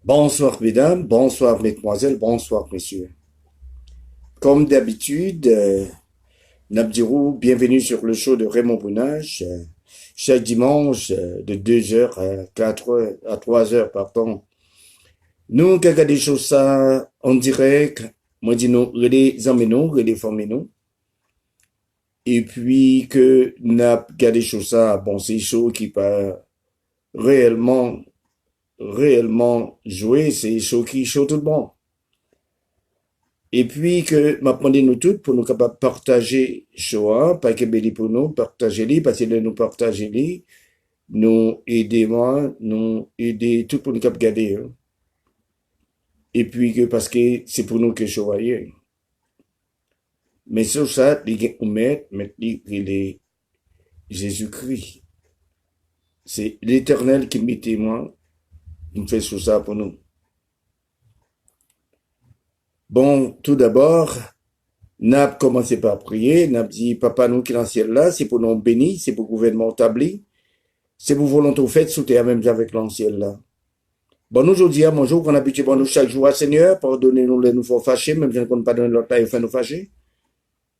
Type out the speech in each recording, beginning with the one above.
Bonsoir mesdames, bonsoir mesdemoiselles, bonsoir messieurs. Comme d'habitude, Nabdirou, bienvenue sur le show de Raymond Bounage. Chaque dimanche de 2h à 4h, à 3h, pardon. Nous, quand des choses ça en direct, moi dis nous, les emmènons, les formez-nous. Et puis que n'a gardé choses ça, bon, c'est chaud qui pas réellement jouer, c'est chaud qui chaud tout le monde. Et puis que m'apprenez nous toutes pour nous capables partager Shoah, pas que béli pour nous, partager les, parce que nous partager les, nous aider moi, nous aider tout pour nous capables garder. Hein. Et puis que parce que c'est pour nous que Shoah y est. Mais sur ça, les gens mettent, il est Jésus-Christ. C'est l'Éternel qui met témoin, qui me fait sur ça pour nous. Bon, tout d'abord, n'a commencé par prier, n'a dit, Papa, nous qui dans le ciel là, c'est pour nous bénir, c'est pour le gouvernement établi, c'est pour volonté faite sous terre même avec l'ancien là. Bon, aujourd'hui, à mon jour, qu'on habitue, bon, nous chaque jour, Seigneur, pardonnez-nous les nous faut fâcher, même si on ne pas donner leur taille, fait nous fâcher.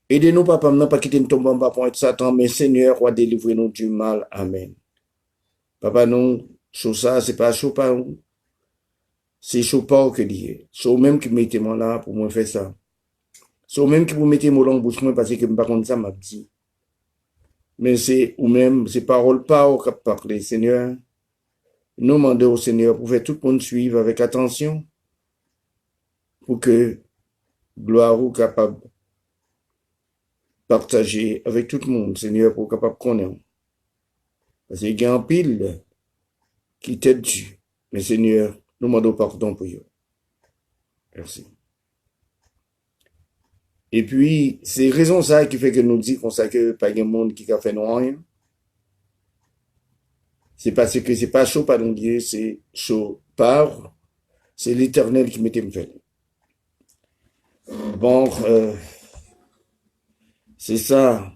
Aidez-nous, Papa, non pas quitter nous tomber en bas pour être Satan, mais Seigneur, roi, délivrez-nous du mal. Amen. Papa, nous, chose ça, c'est pas chaud pas nous. C'est chaud pas que dire. C'est même qui mettez moi là pour moi faire ça. C'est même qui vous mettez mon langue bouche moi parce que par contre ça m'a dit. Mais c'est ou même ces paroles pas au cap parler Seigneur. Nous demandons au Seigneur pour faire tout le monde suivre avec attention pour que gloire ou capable partager avec tout le monde Seigneur pour capable connaître. Parce qu'il y a un pile qui t'aide dessus. Mais Seigneur, nous demandons pardon pour eux. Merci. Et puis, c'est raison ça qui fait que nous disons qu'on sait que pas de monde qui a fait nous rien. C'est parce que c'est pas chaud par nous dire, c'est chaud par, c'est l'Éternel qui m'était me fait. Bon, c'est ça.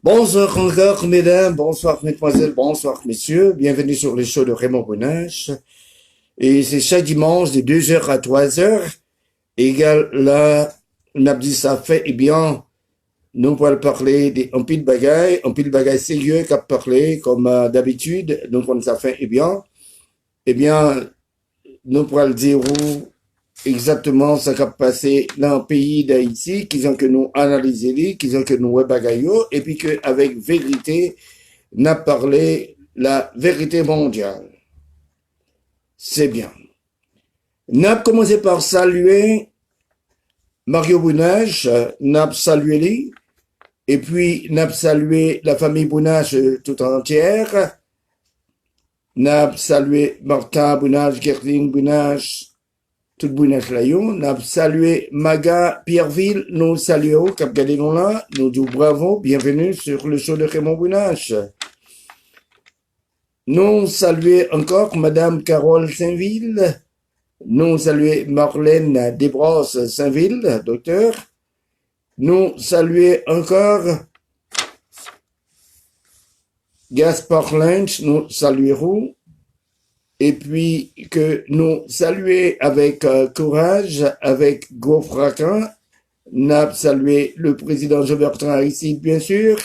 Bonsoir encore, mesdames, bonsoir, mesdemoiselles, bonsoir, messieurs. Bienvenue sur le show de Raymond Bounage. Et c'est chaque dimanche de 2h à 3h. Égal, là, on a dit ça fait, eh bien, nous pourrons parler d'un pile de bagaille sérieux qu'à parler, comme d'habitude. Donc, on ça fait, eh bien, nous pourrons le dire où exactement ce qui a passé dans le pays d'Haïti, qu'ils ont que nous analysé, qu'ils ont que nous bagaillons, et puis qu'avec vérité, n'a parlé la vérité mondiale. C'est bien. N'a commencé par saluer Mario Bounage, n'a salué lui, et puis n'a salué la famille Bounage tout entière, n'a salué Martin Bounage, Gerling Bounage, tout Bounage Layon, n'a salué Maga Pierreville, nous saluons, cap gardé nous là, nous disons bravo, bienvenue sur le show de Raymond Bounage. Nous saluons encore Madame Carole Saint-Ville, nous saluons Marlène Desbrosses Saint-Ville, docteur. Nous saluons encore Gaspard Lynch, nous saluerons. Et puis que nous saluons avec courage, avec gros fracas, n'a salué le président Jobertin Aristide, bien sûr,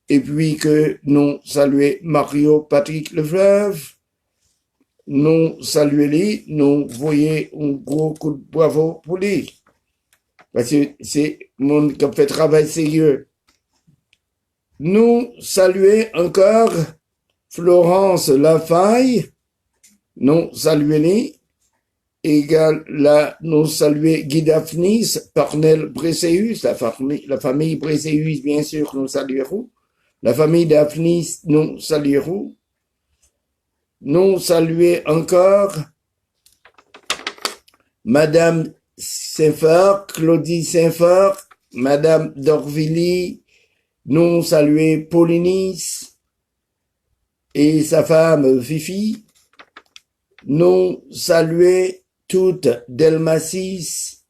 et puis que nous saluons Mario Patrick Lefleuve, nous saluons lui, nous voyons un gros coup de bravo pour lui. Parce que c'est mon qui a fait travail sérieux. Nous saluons encore Florence Lafaille, nous saluons lui. Égal, là, nous saluons Guy Daphnis, Parnell Brécéus, la famille Brécéus, bien sûr, nous saluons. La famille Daphnis, nous saluons. Nous saluons encore Madame Saint-Fort, Claudie Saint-Fort, Madame d'Orvilly, nous saluons Paulinis et sa femme Fifi. Nous saluons toute Delmasis,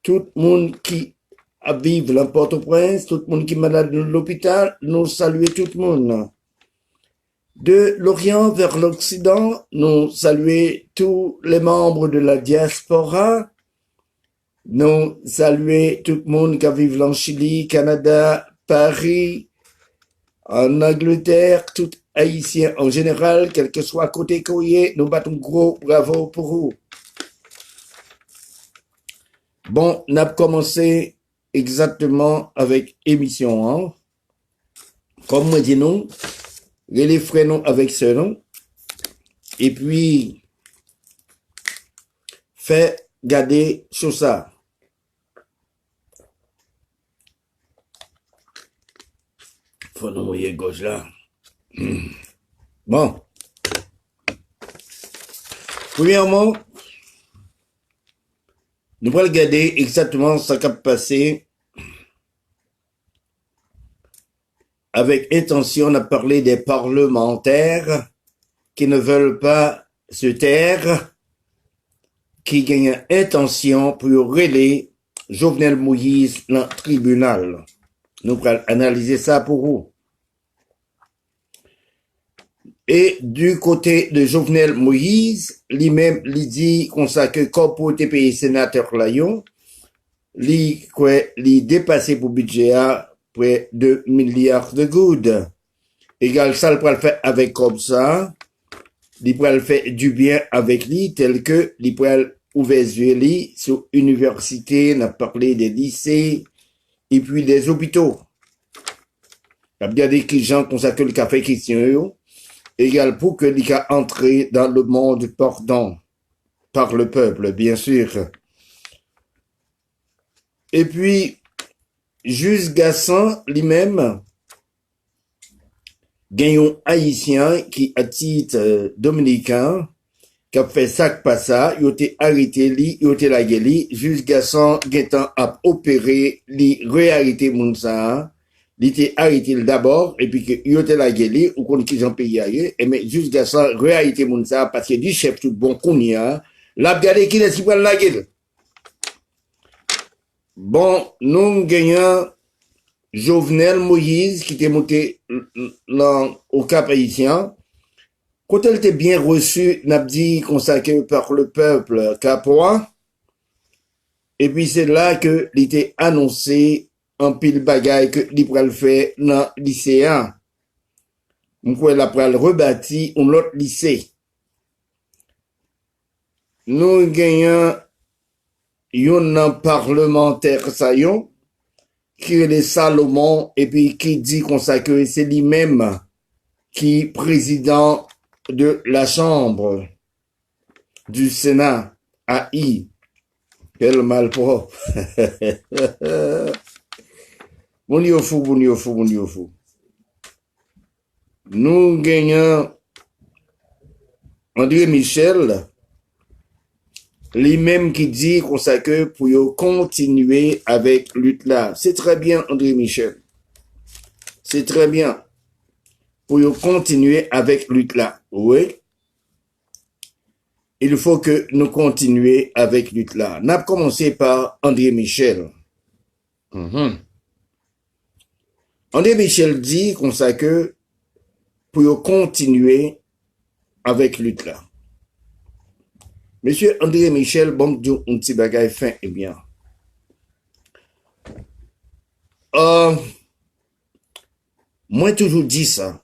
tout le monde qui habite dans Port-au-Prince, tout le monde qui est malade dans l'hôpital, nous saluons tout le monde. De l'Orient vers l'Occident, nous saluons tous les membres de la diaspora. Nous saluons tout le monde qui vit en Chili, Canada, Paris, en Angleterre, tout Haïtien en général, quel que soit côté courrier, nous battons gros bravo pour vous. Bon, on a commencé exactement avec émission, hein. Comme moi dis nous, les frères nous avec ce nom, et puis, fait garder sur ça. Faut nous mouiller gauche là. Bon. Premièrement, nous allons regarder exactement ce qui a passé avec intention de parler des parlementaires qui ne veulent pas se taire, qui gagnent intention pour relayer Jovenel Moïse dans le tribunal. Nous allons analyser ça pour vous. Et du côté de Jovenel Moïse, lui-même, il dit qu'on sait que comme pour tes pays sénateurs Lyon, il dépassé pour budget à près de milliards de gouttes. Égal, ça, il peut le faire avec comme ça. Il peut le faire du bien avec lui, tel que il peut ouvrir les yeux sur université, on a parlé des lycées, et puis des hôpitaux. Il y a bien des gens qui ont ça que le café question, égal pour que l'il a entré dans le monde pardon par le peuple, bien sûr. Et puis, Juste Gassan lui-même, gagnant haïtien qui à titre dominicain, qui a fait ça pas ça, il a été arrêté, il a été la guéli, Juste Gassan, guettant a opéré, il réarrêté Mounsa, il était arrêté d'abord, et puis qu'il a été la guéli, ou qu'on qu'ils ont payé ailleurs, et mais Juste Gassan réarrêté Mounsa, parce que du chef tout bon qu'on y a, l'a regardé qu'il est si pour la gueule. Bon, nous gagnons Jovenel Moïse, qui était monté au Cap haïtien. Quand elle était bien reçue, n'a dit consacré par le peuple capois. Et puis c'est là que il était annoncé un pile bagaille que il pourrait le faire dans le lycéen. Donc elle a rebâti un autre lycée. Nous gagnons un parlementaire saillon qui est les Salomon et puis qui dit qu'on sait que c'est lui-même qui est président de la chambre du Sénat à I. Quel malpropre. Bon fou. Nous gagnons André Michel, lui-même qui dit qu'on sait que pour continuer avec lutte là. C'est très bien, André Michel. C'est très bien. Pour continuer avec lutte là. Oui. Il faut que nous continuions avec lutte là. On a commencé par André Michel. André Michel dit qu'on sait que pour continuer avec lutte là. Monsieur André Michel, bon, un petit bagage fin et bien. Moi, toujours dit ça.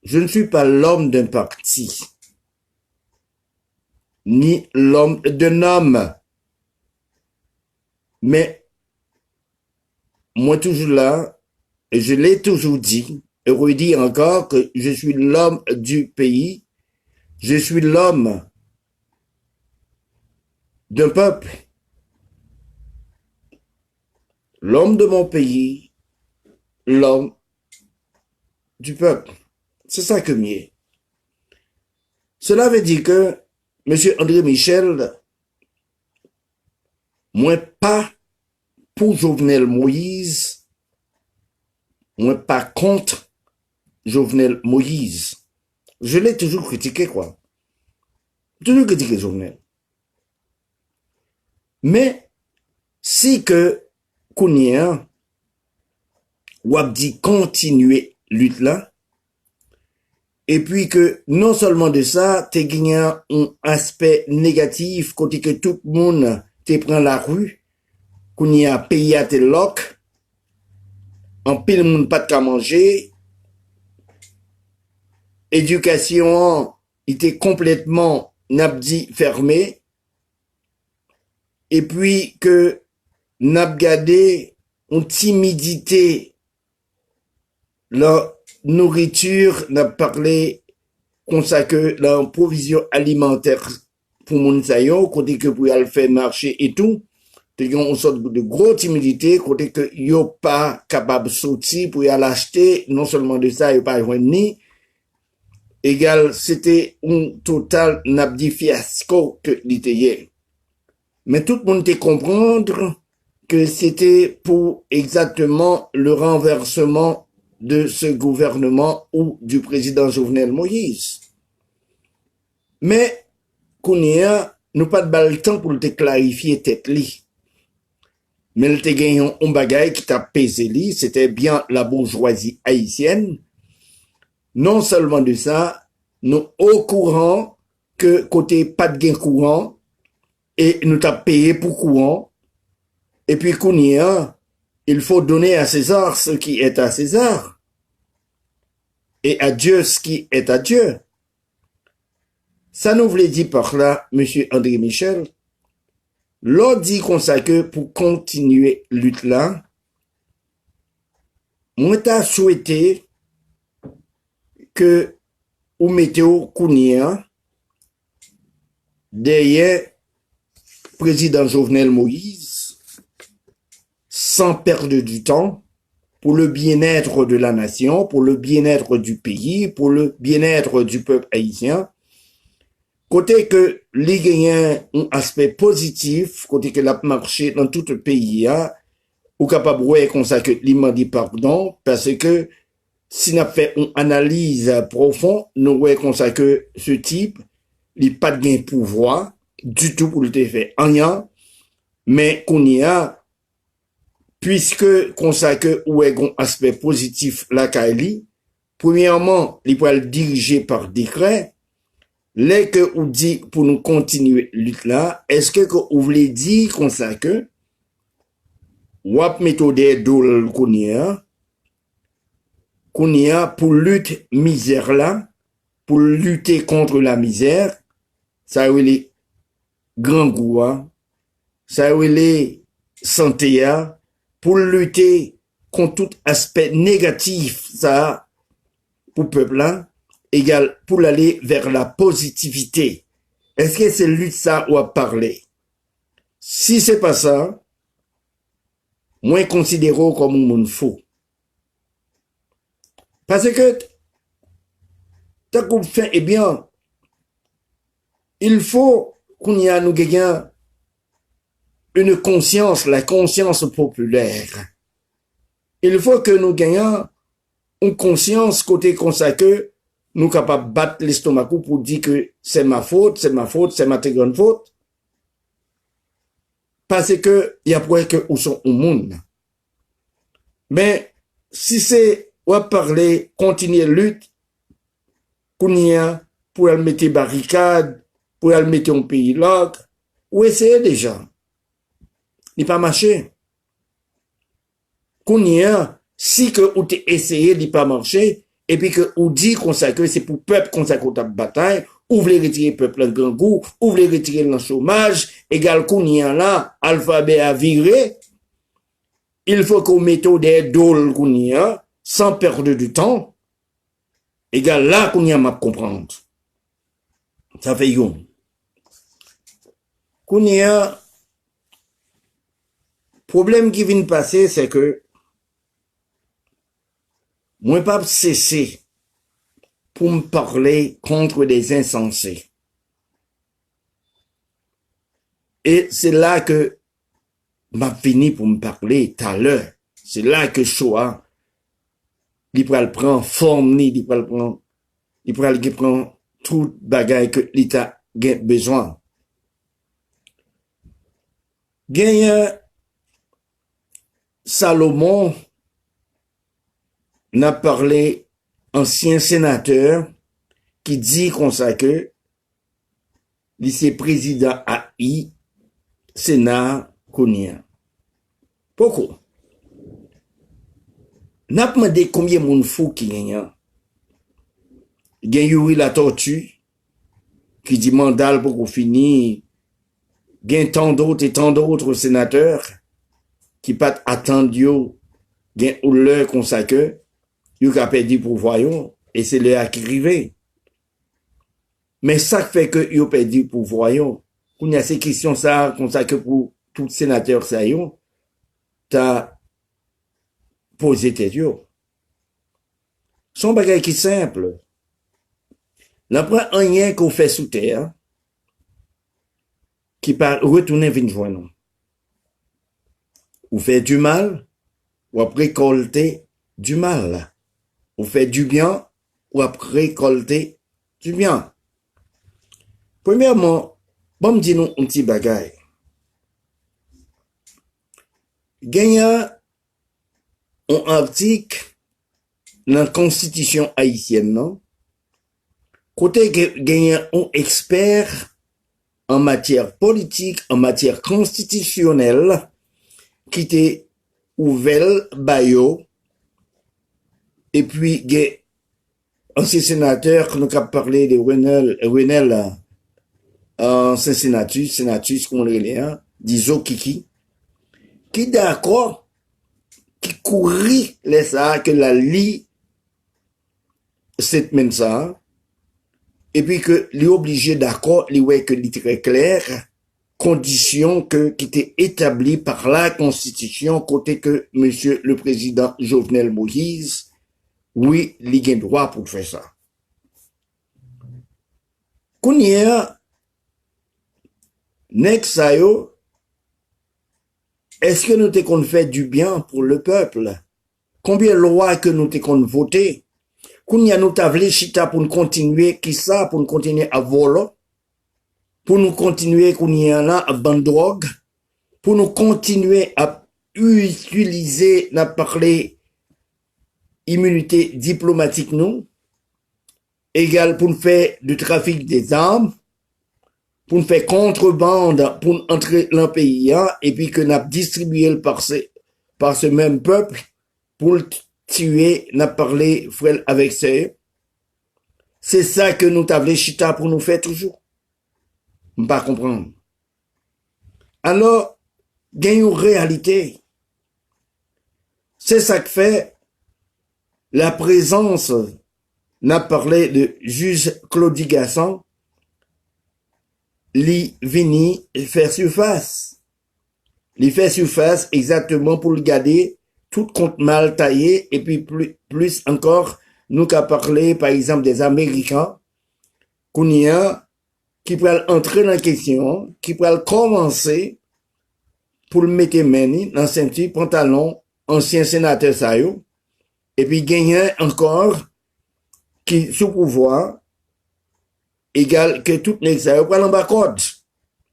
Je ne suis pas l'homme d'un parti. ni l'homme d'un homme. Mais, moi toujours là, et je l'ai toujours dit, et redis encore que je suis l'homme du pays, je suis l'homme d'un peuple, l'homme de mon pays, l'homme du peuple. C'est ça que mieux. Cela veut dire que M. André Michel, moi pas pour Jovenel Moïse, moi pas contre Jovenel Moïse. Je l'ai toujours critiqué, quoi. Toujours critiqué Jovenel. Mais, si que, Kounia, ou a dit continuer lutte là, et puis que, non seulement de ça, t'es gagné un aspect négatif, côté que tout le monde te prend la rue, Kounia payé à tes locs, en pile monde pas de qu'à manger, éducation était complètement n'abdi fermé, et puis que n'a gardé une timidité, la nourriture n'a parlé comme ça que la provision alimentaire pour mon sayon, côté que pour aller faire marché et tout, il y a une sorte de gros timidité, côté que yo pas capable de sortir pour y aller acheter, non seulement de ça, yo pas ni égal, c'était un total n'abdi fiasco que l'était. Mais tout le monde te comprendre que c'était pour exactement le renversement de ce gouvernement ou du président Jovenel Moïse. Mais, Kounia, nous pas de balle temps pour te clarifier tête li. Mais le te gagné un bagay qui t'a pesé li, c'était bien la bourgeoisie haïtienne. Non seulement de ça, nous au courant que côté pas de gain courant, et nous t'a payé pour courant, et puis Kounia, il faut donner à César ce qui est à César, et à Dieu ce qui est à Dieu. Ça nous voulait dire par là, Monsieur André Michel, l'on dit comme ça que pour continuer lutte là, moi t'as souhaité que ou météo Kounia derrière président Jovenel Moïse sans perdre du temps pour le bien-être de la nation, pour le bien-être du pays, pour le bien-être du peuple haïtien. Côté que les gagnants ont un aspect positif, côté que la marché dans tout le pays, ou capable de comme ça que l'imam dit pardon, parce que si n'a fait une analyse profonde, nous voyons comme ça que ce type, il n'a pas de gain pouvoir du tout pour le faire rien, mais qu'on y a, puisque qu'on sait que où est un aspect positif la Kaili, premièrement, il peut être dirigé par décret, les que ou dit pour nous continuer lutte là, est-ce que vous voulez dire qu'on sait que wap méthode d'ol qu'on y a pour lutter misère là, pour lutter contre la misère, ça veut les grands goûts, ça veut les santé, pour lutter contre tout aspect négatif, ça, pour peuple là, égal, pour aller vers la positivité. Est-ce que c'est lui ça ou à parler? Si c'est pas ça, moi, considérons comme un monde faux. Parce que, tant qu'on fait, eh bien, il faut qu'on y a nous gagner une conscience, la conscience populaire. Il faut que nous gagnions une conscience côté consacré, nous capables de battre l'estomac pour dire que c'est ma faute, c'est ma faute, c'est ma très grande faute. Parce que, il y a pour que où sont au monde. Mais, si c'est, on va parler, continuer la lutte, qu'on y a, pour aller mettre barricade, pour aller mettre un pays là, ou essayer déjà. Il pas marché. Qu'on y a, si que ou t'es essayé d'y pas marcher, et puis que ou dit qu'on sait que c'est pour peuple qu'on sait qu'on tape bataille, ou voulez retirer peuple en grand goût, ou voulez retirer le chômage, égal qu'on y en a, alphabet à virer, il faut qu'on mette des dôles qu'on y a, sans perdre du temps, égal là qu'on y a m'a comprendre. Ça fait yon. Qu'on y a, problème qui vient de passer, c'est que, moi pas cesser pour me parler contre des insensés. Et c'est là que m'a fini pour me parler tout à l'heure. C'est là que Shoah, il prend forme, il prend tout bagage que l'État a besoin. Gagne Salomon n'a parlé ancien sénateur qui dit comme ça que lycée président AI Sénat Kounia. Pourquoi? N'a pas demandé combien de fou qui gagne. Gagne la tortue qui dit mandal pour qu'on finisse. Gagne tant d'autres et tant d'autres sénateurs qui pas attendent gagne ou l'heure comme ça que yo a perdu pouvoir et c'est l'heure qui arrive. Mais ça fait que yo perdu pouvoir qu'on y a ces questions ça comme ça que pour tout sénateur ça t'as posé tes yeux. Son bagage qui simple. L'après rien qu'on fait sous terre qui part retourner venir joindre. Ou fait du mal ou après récolter du mal. Ou fait du bien ou après récolter du bien. Premièrement, bon me dis nous un petit bagage. Gagne un article dans la constitution haïtienne, non? Côté gagne un expert en matière politique, en matière constitutionnelle, qui était ouvert bayo, et puis ancien sénateur qui nous a parlé de Renel ancien sénatus, comme on le dit, d'Iso Kiki, qui d'accord, qui courit les ça, que la lit, cette même ça, et puis que lui obligé d'accord, lui ouais que lui très clair, condition qui était établie par la Constitution, côté que monsieur le président Jovenel Moïse, oui, il a droit pour faire ça. Kounia, next est-ce que nous t'es qu'on fait du bien pour le peuple? Combien de lois que nous t'es qu'on voté? Kounia nous t'avlé chita pour nous continuer, qui ça, pour nous continuer à voler? Pour nous continuer kounia là à ban drogue? Pour nous continuer à utiliser, n'a parlé immunité diplomatique nous? Égal pour nous faire du trafic des armes? Pour nous faire contrebande, pour nous entrer dans le pays, et puis que nous distribué par ce même peuple, pour le tuer, n'a parlé frère avec ça. C'est ça que nous t'avons chita pour nous faire toujours. On ne pas comprendre. Alors, gagne une réalité. C'est ça que fait la présence, n'a parlé de juge Claudie Gasson, li vini faire surface. Li fait surface exactement pour le garder tout compte mal taillé et puis plus encore nous qu'a parlé par exemple des Américains qu'on y a qui pourraient entrer dans la question, qui pourraient commencer pour le mettre meni dans ceinture pantalon ancien sénateur Sayo et puis gagner encore qui sous pouvoir égal que toutes les ça prend en bas code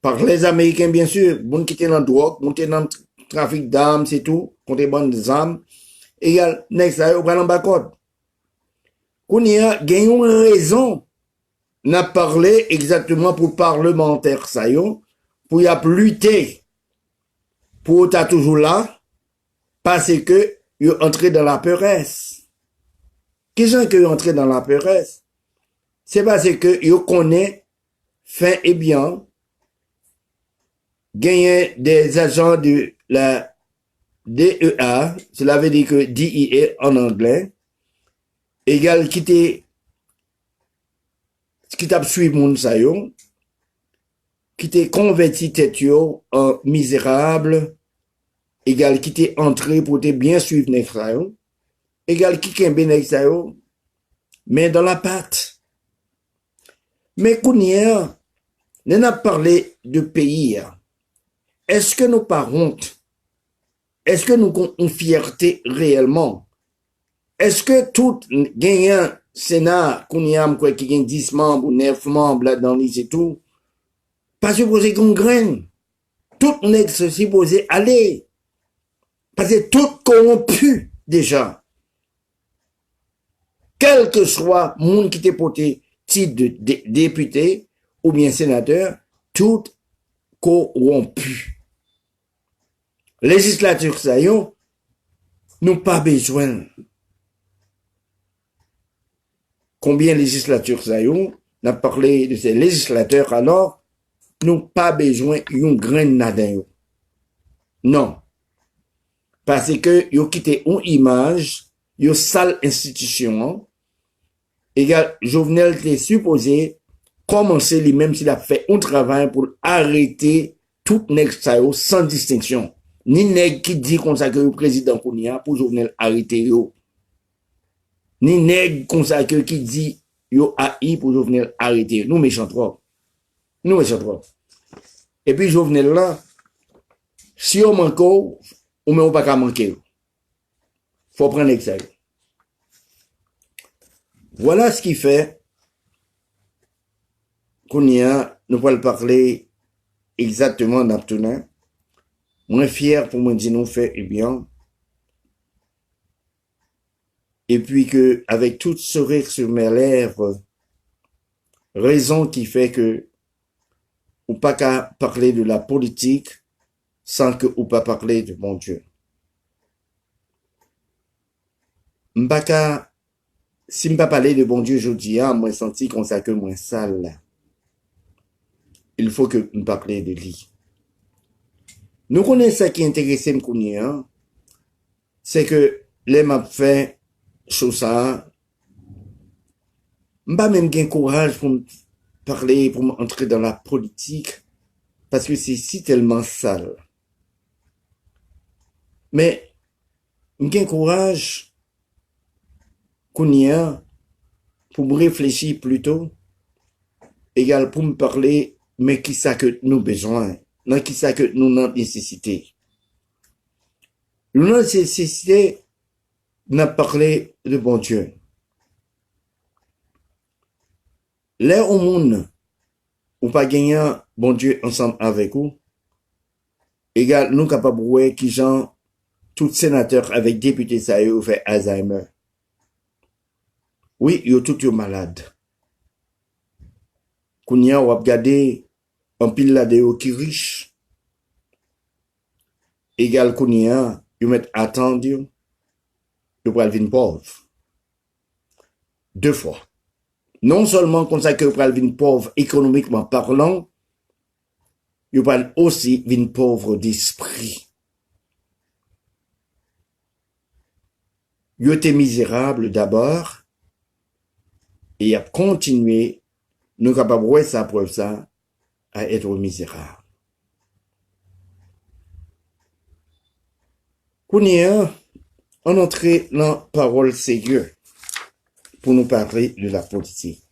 par les Américains bien sûr, bon qui étaient dans drogue, bon qui étaient dans le trafic d'armes, c'est tout, contrebande des armes, égal next ça prend en bas code. Qu'on y a gagné une raison n'a parlé exactement pour parlementaire ça yo, pour y a lutter pour ta toujours là parce que yo entré dans la peuresse. Qui sont que entré dans la peuresse? c'est parce que yo connaît fin et bien gagner des agents de la DEA, cela veut dire que DEA en anglais, égal qui t'a suivi moun sa yo, qui t'a converti tête yo en misérable, égal qui t'est entré pour te bien suivre nek sa yo, égal qui kembe nek sa yo, mais dans la patte. Mais kounia, nous avons parlé de pays. Est-ce que nous pas honte? Est-ce que nous avons une fierté réellement? Est-ce que tout gagnant Sénat, kounia, qui gagne 10 membres ou 9 membres là dans les et tout, pas supposé qu'on graine? Tout n'est supposé aller. Parce que tout corrompu déjà. Quel que soit le monde qui t'est porté titre de député ou bien sénateur, tout corrompu. Législature, ça y est, nous pas besoin. Combien de législatures, ça y est, on a parlé de ces législateurs, alors, nous pas besoin d'une graine nadin. Non. Parce que, ils ont quitté une image, ils ont sale institution, égal, Jovenel était supposé commencer lui-même s'il a fait un travail pour arrêter tout nèg sa yo sans distinction. Ni nèg qui dit qu'on ça que le président Kounia pour Jovenel arrêter yo. Ni nèg qu'on ça que qui dit yo AI pour Jovenel arrêter. Nous méchants trop. Nous méchants trop. Et puis Jovenel là, si on manque ou mais on pas qu'à manquer. Faut prendre l'exemple. Voilà ce qui fait Kounia, nous allons parler exactement d'Aptounin. Moins fier pour me dire nous fait et bien. Et puis que, avec tout sourire sur mes lèvres, raison qui fait que, ou pas qu'à parler de la politique, sans que ou pas parler de mon Dieu. M'paka, si m'pas parler de bon Dieu aujourd'hui, moi senti qu'on ça que moins sale. Il faut que nous parler de lui. Nous connaissons ce qui intéresse m'kounia, c'est que les m'a fait chose ça, m'pas même gain courage pour parler, pour entrer dans la politique, parce que c'est si tellement sale. Mais, m'gain courage, kounia, pour me réfléchir plutôt, égal pour me parler, mais qui ça que nous besoin, non qui ça que nous avons nécessité. Nous avons nécessité, n'a parlé de bon Dieu. Là au monde, ou pas gagnant bon Dieu ensemble avec vous, égal nous capables de voir qui gens, tout sénateur avec député ça y fait Alzheimer. Oui, yo tout yo malade. Kounia ou ap gade en pile la de yo qui riche. Égal kounia, yo met attendre yo pral vin pauvre. Deux fois. Non seulement comme ça que yo pral vin pauvre économiquement parlant, yo pral aussi vin pauvre d'esprit. Yo était misérable d'abord, et y a continué, nous capables de ça preuve ça, à être misérable. Kounia, on entrait dans parole sérieuse pour nous parler de la politique.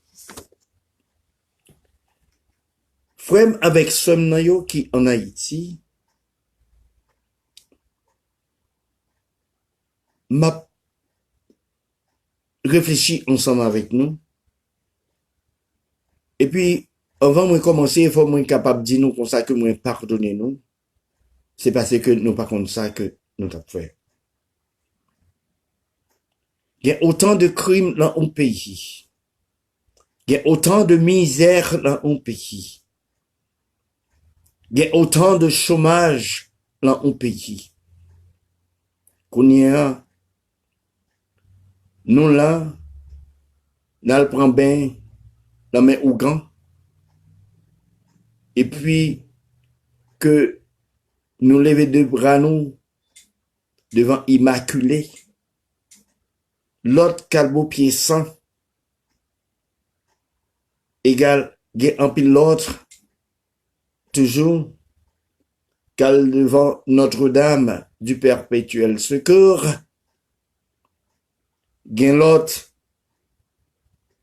Frère avec Somnayo qui en Haïti, m'a réfléchi ensemble avec nous. Et puis, avant de commencer, il faut être capable de dire nous comme ça que moi pardonner nous. C'est parce que nous pas comme ça que nous avons fait. Il y a autant de crimes dans un pays. Il y a autant de misère dans un pays. Il y a autant de chômage dans un pays. Qu'on y a, nous là, nous le prenons bien la main au gant, et puis que nous lever deux bras nous devant Immaculée, l'autre calbo pied sang, égal, en pile l'autre, toujours, cal devant Notre-Dame du Perpétuel Secours, gain l'autre,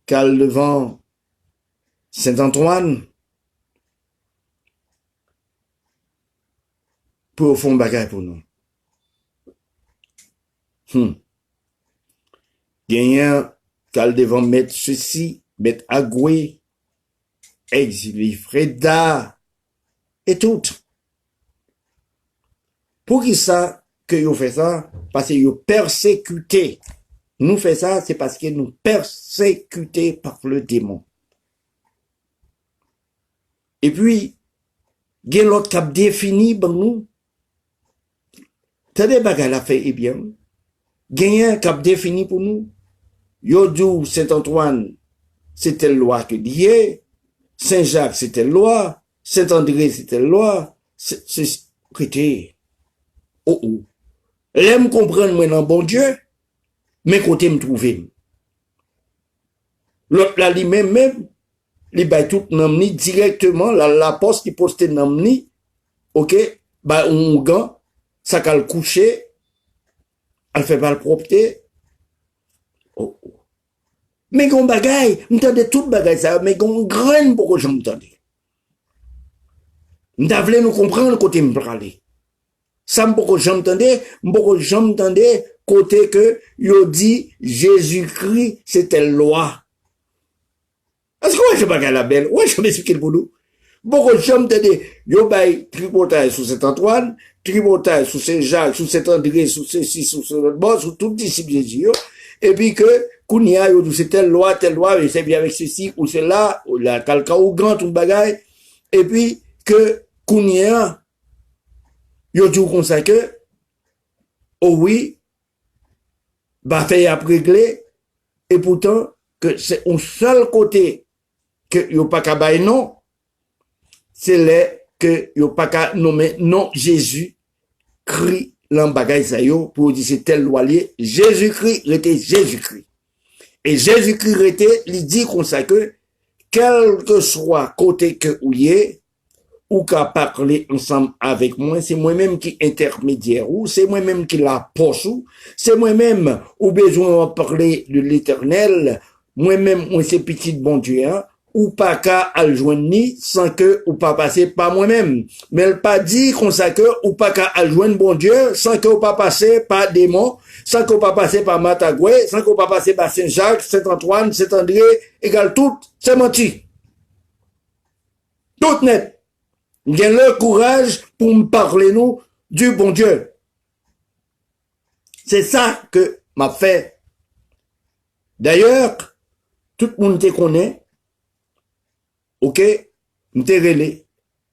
cal devant Saint-Antoine, pour fond bagay pour nous. Gagnant, cal devant mettre ceci, mettre Agoué, Exili Freda, et tout. Pour qui ça, que vous fait ça? Parce que vous persécuté. Nous fait ça, c'est parce que nous persécutés par le démon. Et puis, il y a l'autre cap défini, ben nous. T'as des bagages à faire, eh bien. Il y a un cap défini pour nous. Yodou, Saint-Antoine, c'était loi que Dieu. Saint-Jacques, c'était loi. Saint-André, c'était loi. C'est, écoutez, oh. L'aime comprendre, moi, dans bon Dieu, mais côté me trouver. L'autre, là, lui-même, il baille tout namni directement, la poste qui poste namni, ok, bah, on gant, ça qu'elle coucher, elle fait pas le propreté. Oh. Mais gon bagay, m'tendez tout bagay ça, mais gon graine pour que j'entendais. M'tavle nous comprendre côté m'parler. Ça m'poko j'entendais côté que yo dit Jésus-Christ c'était loi. Est-ce que je bagay la belle? Ouais, je m'explique pour nous. Beaucoup j'entendais yo bay tripotage sous Saint-Antoine, tripotage sous Saint-Jacques, sous Saint-André, sous ceci, sous ce bon, sous tout disciple Jésus. Et puis que Kounia yo c'est telle loi, et c'est bien avec ceci ou cela, ou la calca ou grand tout bagay. Et puis que Kounia yo dit comme ça que oh oui bah fait régler et pourtant que c'est un seul côté que yo pas ka bay non, c'est là que yo pas ka nommer non Jésus Christ l'embagay ça yo pour dire c'est tel loi lié Jésus-Christ était Jésus-Christ et Jésus-Christ était il dit comme ça que quel que soit côté que ou yé ou qu'à parler ensemble avec moi, c'est moi-même qui intermédiaire ou c'est moi-même qui la poche ou c'est moi-même ou besoin de parler de l'éternel, moi-même moi c'est petit bon Dieu hein, ou pas qu'à aljoindre ni sans que ou pas passer par moi-même. Mais elle pas dit comme ça que ou pas qu'à aljoindre bon Dieu sans que ou pas passer par démon, sans que ou pas passer par Matagoué, sans que ou pas passer par Saint-Jacques, Saint-Antoine, Saint-André, égal tout, c'est menti. Tout net. Il y a le courage pour me parler nous du bon Dieu. C'est ça que m'a fait. D'ailleurs, tout le monde te connaît. Ok, m'te relé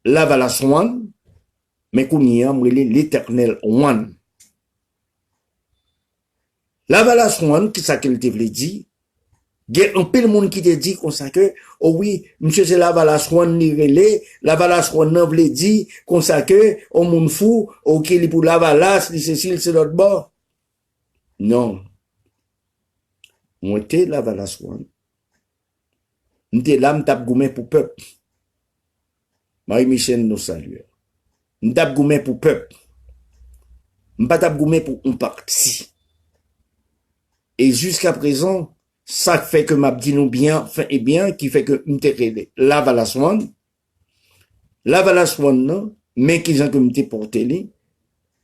la valaswan, mais qu'on y a relé l'éternel one. La valaswan, qui ça qu'elle te voulait dire, il y a un peu de monde qui te dit comme ça que, oh oui, monsieur c'est la valaswan ni relé, la valaswan n'a voulait dire comme ça que, oh moun fou, ok, li pour la valas, li Cécile c'est l'autre bord. Non. Moi t'es la valaswan. M'te là m'tap goumé pour peuple. Marie-Michel nous salue. M'tap goumé pour peuple. M'pas tap goumé pour un parti. Et jusqu'à présent, ça fait que m'a dit nous bien, fin et bien, qui fait que m'te relé. La valaswan, non, mais qui ont que m'te porté li.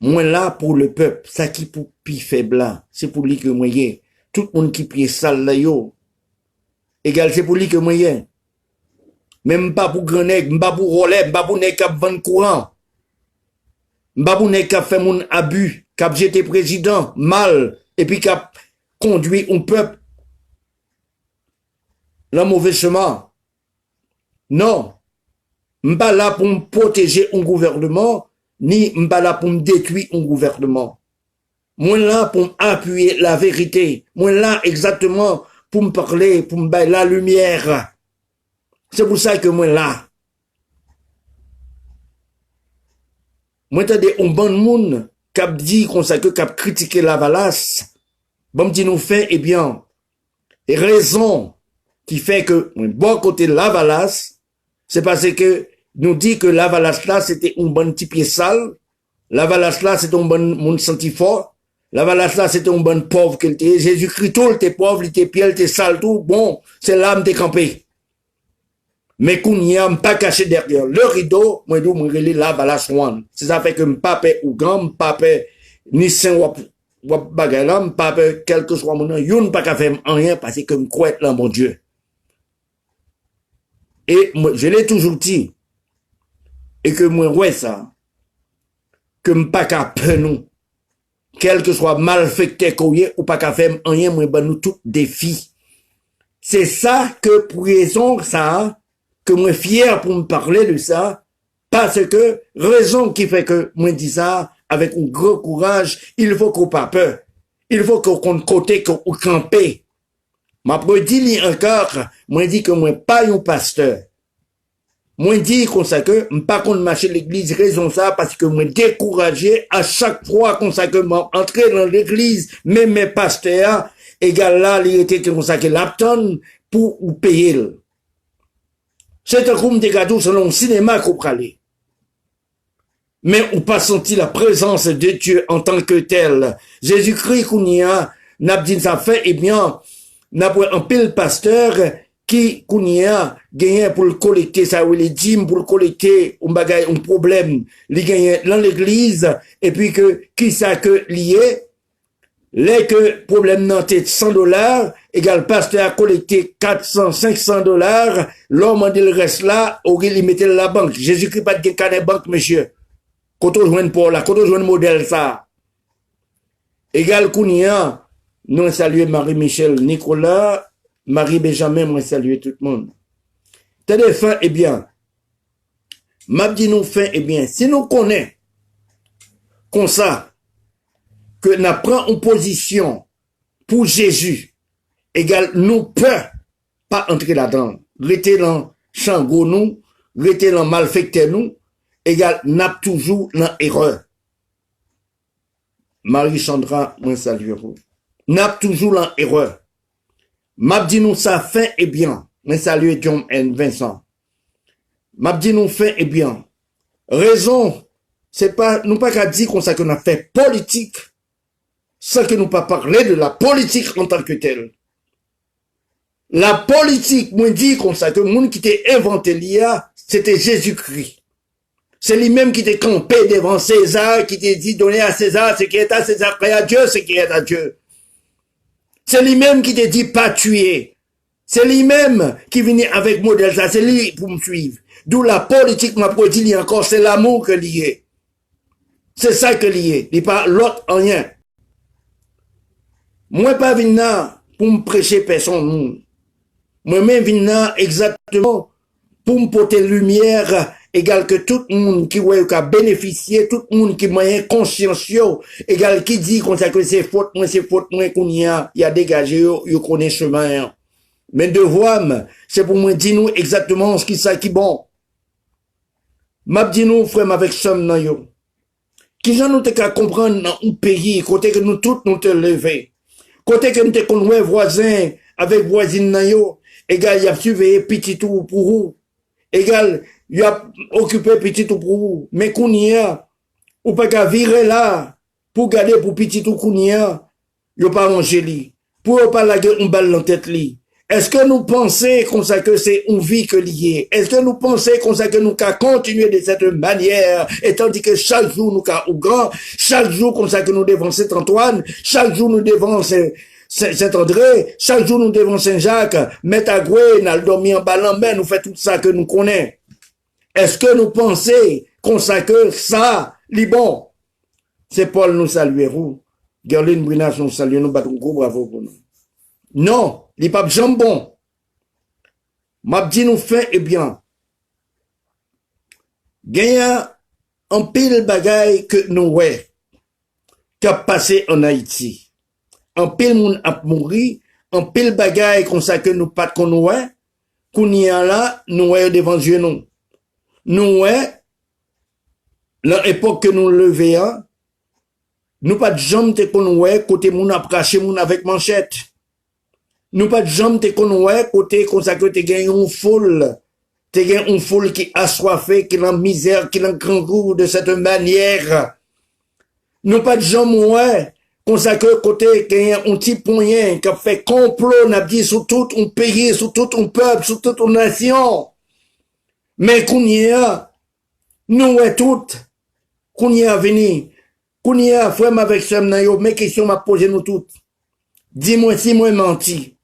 Moi là pour le peuple, ça qui pour pi faible là, c'est pour lui que moi y tout le monde qui pied sale là yo. Égal, c'est pour lui que moi y même pas pour grenègue, m'pas pour relais, m'pas pour nèg k'ap vendre courant. M'pas pour nèg k'ap fait mon abus, k'ap j'étais président, mal, et puis k'ap conduit un peuple le mauvais chemin. Non. M'pas là pour me protéger un gouvernement, ni m'pas là pour me détruire un gouvernement. Moi là pour appuyer la vérité. Moi là exactement pour me parler, pour me bailler la lumière. C'est pour ça que moi là, moi t'as des bon monde qui dit comme ça que qui critiqué la valasse. Bon dit nous fait eh bien raison qui fait que bon côté la valasse, c'est parce que nous dit que la valasse là c'était un bon petit pied sale, la valasse là c'était un bon monde senti fort, la valasse là c'était un bon pauvre qu'il était, Jésus-Christ tout était pauvre, il était pied, il était sale tout, bon, c'est l'âme t'es campé. Mais qu'on n'y a pas caché derrière le rideau, moi d'où moi relais la valasse one. C'est ça fait que m'pape ou grand, m'pape ni saint ou bagay là, m'pape quel que soit mon nom, yon pas qu'à faire rien parce que m'croit là mon Dieu. Et moi, je l'ai toujours dit, et que moi, ouais, ça, que m'pas qu'à peur nous, quel que soit malfecté ou pas qu'à faire rien, moi, ben nous tout défi. C'est ça que, pour raison, ça, que moi fier pour me parler de ça, parce que, raison qui fait que moi dis ça, avec un gros courage, il faut qu'on pas peur. Il faut qu'on côté, qu'on camper. M'a dit encore, moi dit que moi pas un pasteur. Moi dit comme ça que pas qu'on marcher l'église raison ça parce que moi découragé à chaque fois comme ça que moi entrer dans l'église même mes pasteurs égal là il était comme ça que l'apton pour ou payer. C'est un comme des gâteaux selon le cinéma qu'on pralait. Mais on pas senti la présence de Dieu en tant que tel. Jésus-Christ qu'on y a n'a dit ça fait eh bien n'a pas un pile pasteur qui kounia gagné pour le collecter ça ou les dîmes pour le collecter un bagage un problème les gagné dans l'église et puis que qui ça que lié les que problème dans tête $100 égal pasteur a collecté $400-500 l'homme dit le reste là au il mettait la banque Jésus-Christ pas de carnet banque monsieur quand on joint pour là quand on joint modèle ça égal kounia nous saluons Marie-Michel Nicolas, Marie-Benjamin, moi saluer tout le monde. T'as fin, eh bien, m'a dit nous fin, eh bien, si nous connaissons, comme ça, que nous prenons une position pour Jésus, égal, nous peut pas entrer là-dedans. Rester dans chango nous, rester dans malfecté nous, égal, n'a toujours dans erreur. Marie-Chandra, moi saluer vous. N'a toujours en erreur. M'a dit nous ça fait et bien. Mais salut John N. Vincent. M'a dit nous fait et bien. Raison, c'est pas, nous pas qu'à dire comme ça qu'on a fait politique, sans que nous pas parler de la politique en tant que telle. La politique, moi dit comme ça que le monde qui t'a inventé l'IA, c'était Jésus-Christ. C'est lui-même qui t'a campé devant César, qui t'a dit donner à César ce qui est à César, et à Dieu ce qui est à Dieu. C'est lui-même qui te dit pas tuer. C'est lui-même qui vient avec modèle ça. C'est lui pour me suivre. D'où la politique m'a dit encore, c'est l'amour que lié. C'est ça que lié. Il pas l'autre en rien. Moi pas venir pour me prêcher personne. Moi-même venir exactement pour me porter lumière égal que tout le monde qui a bénéficié, tout le monde qui moyen consciencieux, égal qui dit qu'on sait que c'est faute, moi qu'on y a dégagé, il connaît chemin. Mais devoir, c'est pour moi dire nous exactement ce qui ça qui bon. M'a dit nous, frère, avec somme nan yo. Qui j'en nous te qu'à comprendre dans un pays, côté que nous tous nous te lever. Côté que nous te connaît voisin, avec voisine nan yo, égal, y a surveillé petit tout pour vous. Égal, il a occupé petit tout pour vous. Mais kounia, ou pas qu'à virer là, pour garder pour petit tout kounia, il pas manger li. Pour pas la gueule, une balle dans tête li. Est-ce que nous pensons comme ça que c'est une vie que liée? Est-ce que nous pensons comme ça que nous qu'à continuer de cette manière, et tandis que chaque jour nous qu'à au grand, chaque jour comme ça que nous devons Saint-Antoine, chaque jour nous devons Saint-André, chaque jour nous devons Saint-Jacques, mettre à Goué, nous dormir en ballon, mais nous fait tout ça que nous connaissons. Est-ce que nous pensons comme ça que ça, li bon? C'est Paul nous saluerons. Gerline Brinas nous salue, nous battons gros bravo pour nous. Non, li pas jambon. M'a dit nous fait eh bien. Gagne un pile bagaille que nous ouais, qui a passé en Haïti. Un pile moun a mouri, un pile bagaille comme ça que nous pas qu'on ouais, qu'on y a là, nous est devant Dieu nous. Nous est, dans l'époque que nous levions, nous pas de jambes te qu'on est, côté moun a praché moun avec manchette. Nous pas de jambes te qu'on est, côté consacré te gagne une foule. Te gagne une foule qui assoiffée, qui en misère, qui en grand goût de cette manière. Nous pas de jambes ouais, consacré côté qui a un petit poignet, qui a fait complot, n'a dit sur tout un pays, sur tout un peuple, sur toute une nation. Mais qu'on y a, nous est toutes, qu'on y a venu, qu'on y a frère avec ce m'nayo, mes questions m'a posé nous toutes. Dis-moi si moi menti.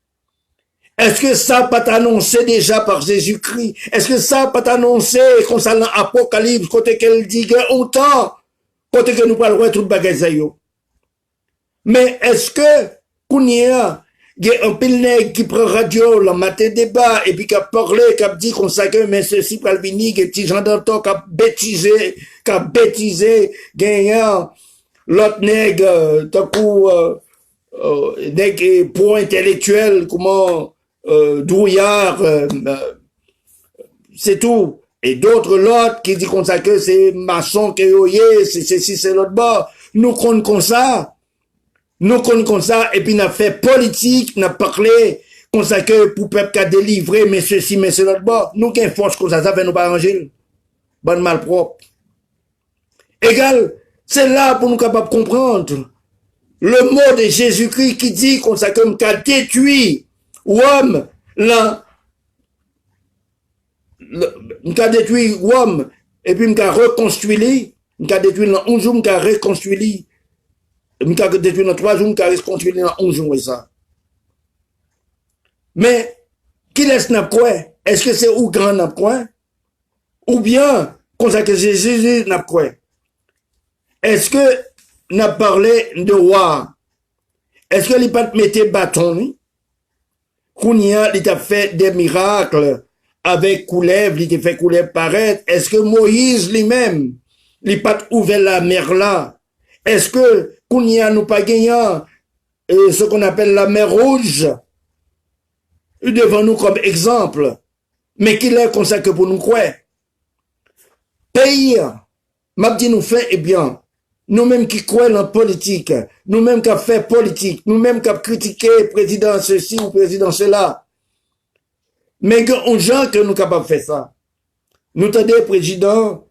Est-ce que ça pas annoncé déjà par Jésus-Christ? Est-ce que ça pas annoncé concernant l'Apocalypse, côté qu'elle dit que autant, côté que nous parlons tout bagage yo? Mais est-ce que, qu'on y a, il y a un pile nègre qui prend radio, le matin débat, et puis qui a parlé, qui a dit qu'on sait que, mais ceci, pour le venir, que petit Jean d'Anton, qui a bêtisé, gagnant, l'autre nègre, d'un coup, nègre pour intellectuel, comment, douillard, c'est tout. Et d'autres, l'autre, qui dit qu'on sait que c'est maçon, que c'est ceci, c'est l'autre bord. Nous comptons comme ça. Nous connaissons ça, et puis n'a fait politique, n'a parlé, qu'on sait que pour peuple qui a délivré, mais ceci, mais c'est l'autre bord. Nous qui force qu'on ça fait nous pas arranger. Bonne malpropre. Égal, c'est là pour nous capables de comprendre. Le mot de Jésus-Christ qui dit qu'on sait comme qu'a détruit l'homme, qu'a détruit l'homme, et puis qu'a reconstruit, qu'a détruit un jour, qu'a reconstruit. M'ka détruit dans 3 jours, m'ka reconstruit dans 11 jours, ça. Mais, qui laisse n'a quoi? Est-ce que c'est ou grand n'a quoi? Ou bien, comme ça que Jésus n'a quoi? Est-ce que n'a parlé de roi? Est-ce que il pas mettre bâton? Kounia, il a fait des miracles avec couleuvre, il a fait couleuvre paraître. Est-ce que Moïse lui-même, il pas ouvert la mer là? Est-ce que Kounia nous pas gagnant ce qu'on appelle la mer rouge devant nous comme exemple, mais qu'il est comme ça que pour nous croire? Pays, m'a dit nous fait, eh bien, nous-mêmes qui croyons en politique, nous-mêmes qui fait politique, nous-mêmes qui critiqué président ceci ou président cela, mais on gens que nous capables de faire ça. Nous t'aidons président,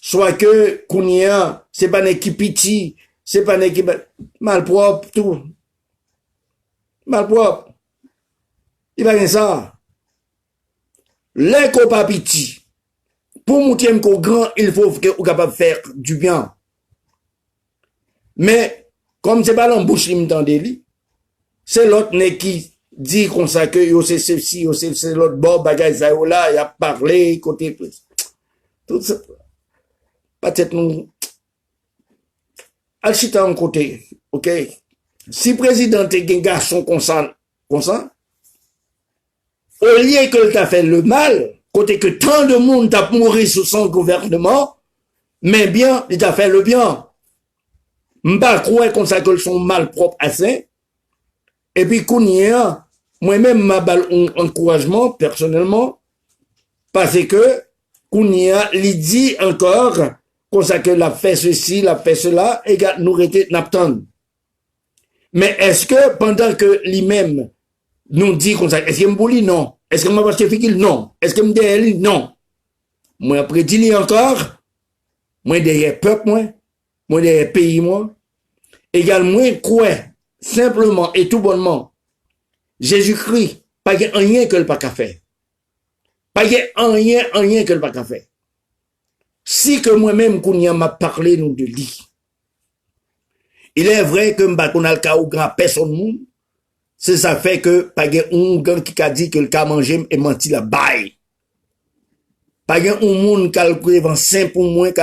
soit que Kounia, c'est pas une équipe petit, c'est pas une équipe malpropre, tout. Malpropre. Il va rien ça. Les qu'on pas petit. Pour monter qu'on grand, il faut que vous capable de faire du bien. Mais, comme c'est pas l'embouche qui m'entend lui, c'est l'autre qui dit qu'on sait que yo c'est ceci, yo c'est l'autre bord, bagage ça là, il a parlé, côté, tout ça. Peut-être nous, Alchita en côté, ok? Si président est un garçon comme ça, au lieu que t'a fait le mal, côté que tant de monde t'a mouru sous son gouvernement, mais bien, il t'a fait le bien. M'pas croire comme ça que sont mal propre assez. Et puis, Kounia, moi-même, m'a balle un encouragement, personnellement, parce que Kounia, il dit encore, comme ça que l'a fait ceci, l'a fait cela, et nous rete n'attend. Mais est-ce que pendant que lui-même nous dit comme ça, est-ce qu'il me bouli? Non. Est-ce que m'a pas fikil? Non. Est-ce que me dit non. Moi après dit encore, moi derrière peuple moi derrière pays également quoi simplement et tout bonnement Jésus-Christ pas rien que le pas qu'a fait. Pas rien que le pas qu'a fait. Si que moi-même qu'on y a m'a parlé nous de lui. Il est vrai que m'ba qu'on a le cas où grand personne monde. C'est ça fait que pas un gang qui a dit que le cas manger et menti la baille. Pas un monde calculé 25 pour moins